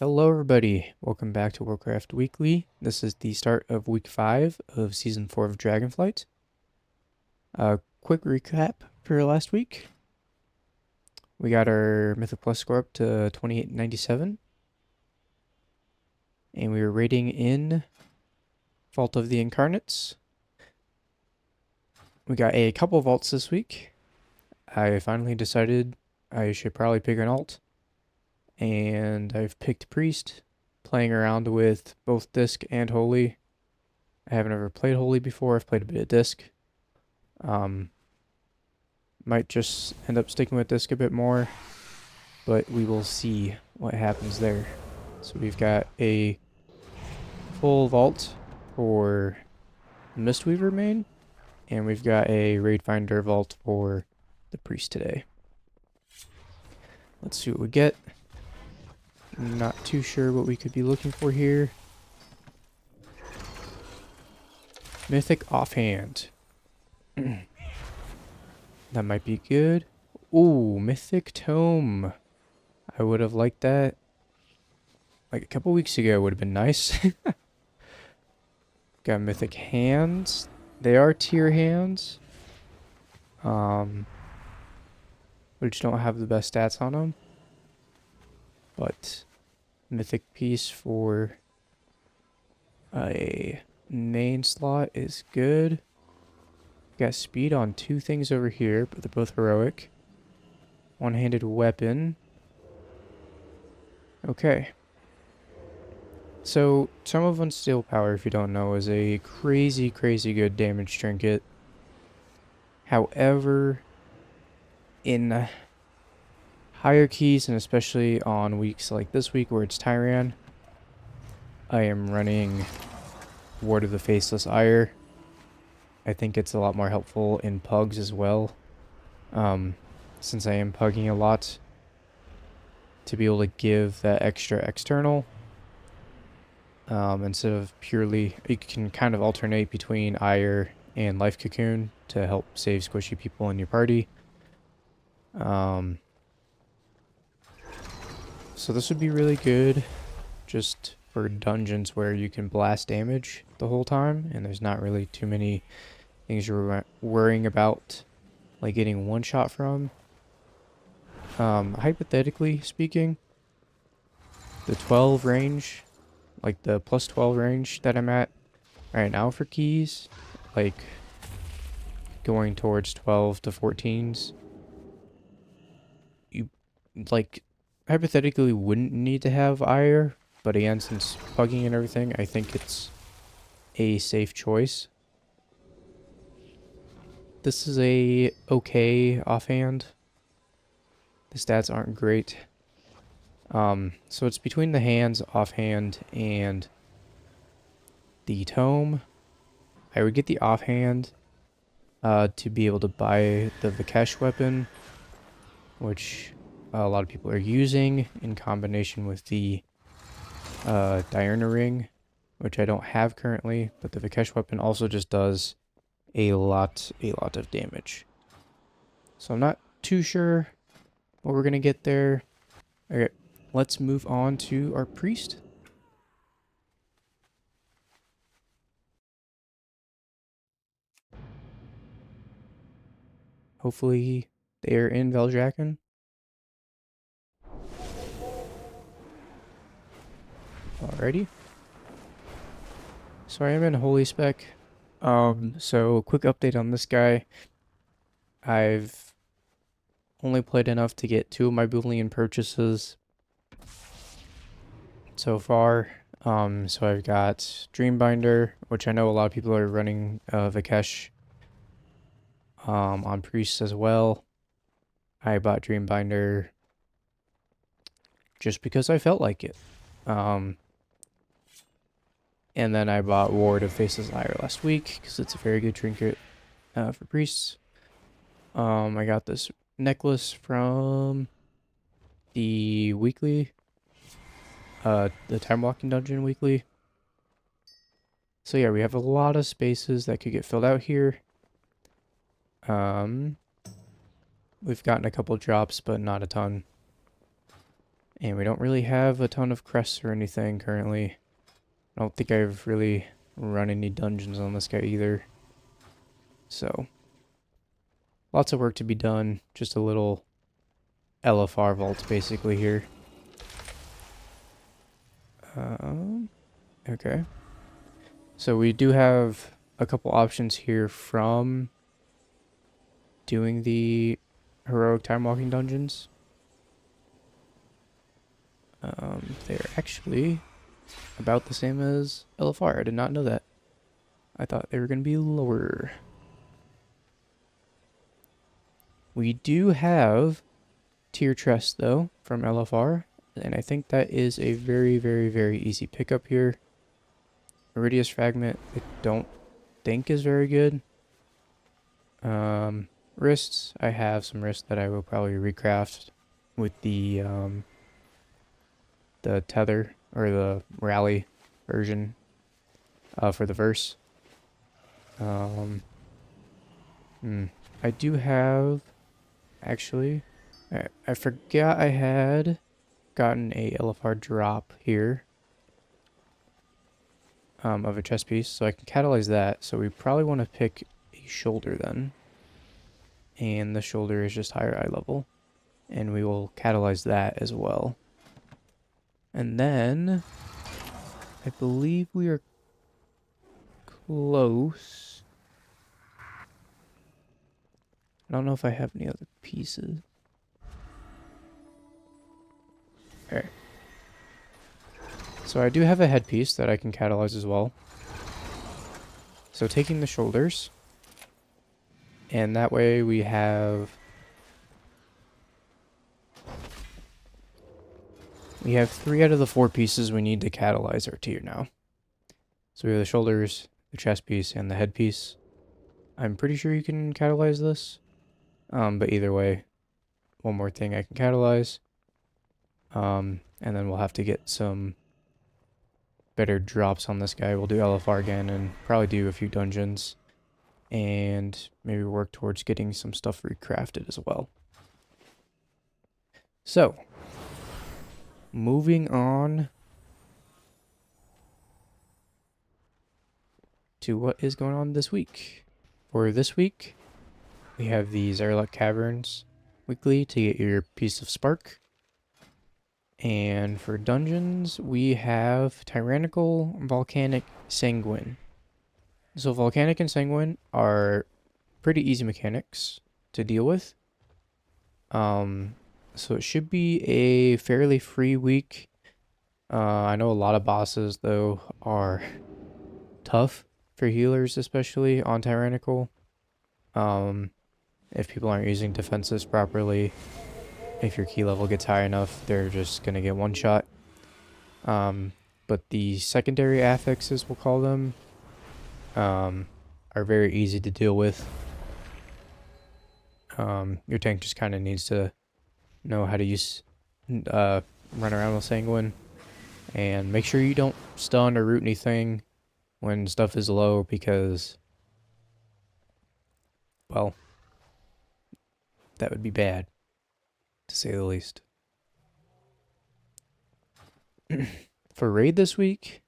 Hello everybody, welcome back to Warcraft Weekly. This is the start of week 5 of season 4 of Dragonflight. Quick recap for last week. We got our Mythic Plus score up to 2897. And we were raiding in Vault of the Incarnates. We got a couple vaults this week. I finally decided I should probably pick an alt. And I've picked Priest, playing around with both Disc and Holy. I haven't ever played Holy before. I've played a bit of Disc. Might just end up sticking with Disc a bit more, but we will see what happens there. So we've got a full vault for Mistweaver main, and we've got a Raid Finder vault for the Priest today. Let's see what we get. Not too sure what we could be looking for here. Mythic Offhand. That might be good. Ooh, Mythic Tome. I would have liked that. Like a couple weeks ago would have been nice. Got Mythic Hands. They are tier hands. Which don't have the best stats on them. But Mythic Piece for a main slot is good. Got speed on two things over here, but they're both heroic. One-handed weapon. Okay. So, Sum of Unstable Power, if you don't know, is a crazy, crazy good damage trinket. However, in hierarchies, and especially on weeks like this week where it's Tyran, I am running Ward of the Faceless Ire. I think it's a lot more helpful in pugs as well, since I am pugging a lot, to be able to give that extra external, instead of purely, you can kind of alternate between Ire and Life Cocoon to help save squishy people in your party. So this would be really good just for dungeons where you can blast damage the whole time and there's not really too many things you're worrying about, like getting one shot from. Hypothetically speaking, the 12 range, like the plus 12 range that I'm at right now for keys, like going towards 12 to 14s, you like hypothetically wouldn't need to have Ire, but again, since pugging and everything, I think it's a safe choice. This is a okay offhand. The stats aren't great. So it's between the hands, offhand, and the tome. I would get the offhand to be able to buy the Vikesh weapon, which a lot of people are using in combination with the Diurna ring, which I don't have currently, but the Vikesh weapon also just does a lot of damage. So I'm not too sure what we're gonna get there. Okay, let's move on to our priest. Hopefully they are in Veldraken. Alrighty. So I am in Holy Spec. So quick update on this guy. I've only played enough to get 2 of my Boolean purchases so far. So I've got Dreambinder, which I know a lot of people are running Vikesh on Priest as well. I bought Dreambinder just because I felt like it. And then I bought Ward of Faceless Ire last week because it's a very good trinket for priests. I got this necklace from the weekly, the time walking dungeon weekly. So yeah, we have a lot of spaces that could get filled out here. We've gotten a couple drops, but not a ton. And we don't really have a ton of crests or anything currently. I don't think I've really run any dungeons on this guy either. So, lots of work to be done. Just a little LFR vault basically here. Okay. So we do have a couple options here from doing the heroic time walking dungeons. They're actually about the same as LFR. I did not know that. I thought they were going to be lower. We do have tier chest though from LFR, and I think that is a very, very, very easy pickup here. Iridius fragment, I don't think is very good. Wrists, I have some wrists that I will probably recraft with the tether or the rally version for the verse. I do have, actually, I forgot I had gotten a LFR drop here of a chest piece, so I can catalyze that. So we probably want to pick a shoulder then. And the shoulder is just higher eye level. And we will catalyze that as well. And then, I believe we are close. I don't know if I have any other pieces. Alright. So I do have a headpiece that I can catalyze as well. So taking the shoulders. And that way we have... We have 3 out of the 4 pieces we need to catalyze our tier now. So we have the shoulders, the chest piece, and the headpiece. I'm pretty sure you can catalyze this. But either way, one more thing I can catalyze. And then we'll have to get some better drops on this guy. We'll do LFR again and probably do a few dungeons. And maybe work towards getting some stuff recrafted as well. So, moving on to what is going on this week. For this week, we have the Zarlek Caverns weekly to get your piece of spark. And for dungeons, we have Tyrannical, Volcanic, Sanguine. So Volcanic and Sanguine are pretty easy mechanics to deal with. So it should be a fairly free week. I know a lot of bosses, though, are tough for healers, especially on Tyrannical. If people aren't using defenses properly, if your key level gets high enough, they're just going to get one shot. But the secondary affixes, we'll call them, are very easy to deal with. Your tank just kind of needs to know how to use, run around with Sanguine, and make sure you don't stun or root anything when stuff is low, because, well, that would be bad, to say the least. For raid this week,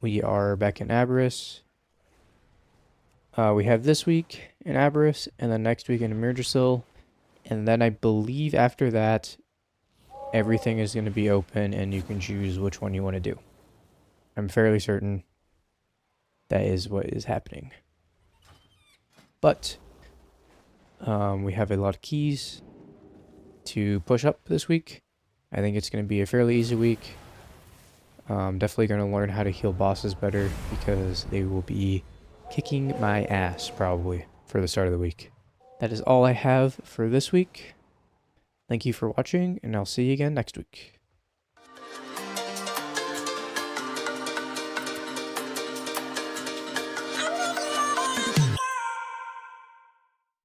we are back in Aberrus. We have this week in Aberrus, and then next week in Emergisil, and then I believe after that, everything is going to be open, and you can choose which one you want to do. I'm fairly certain that is what is happening. But we have a lot of keys to push up this week. I think it's going to be a fairly easy week. Definitely going to learn how to heal bosses better, because they will be kicking my ass probably for the start of the week. That is all I have for this week. Thank you for watching, and I'll see you again next week.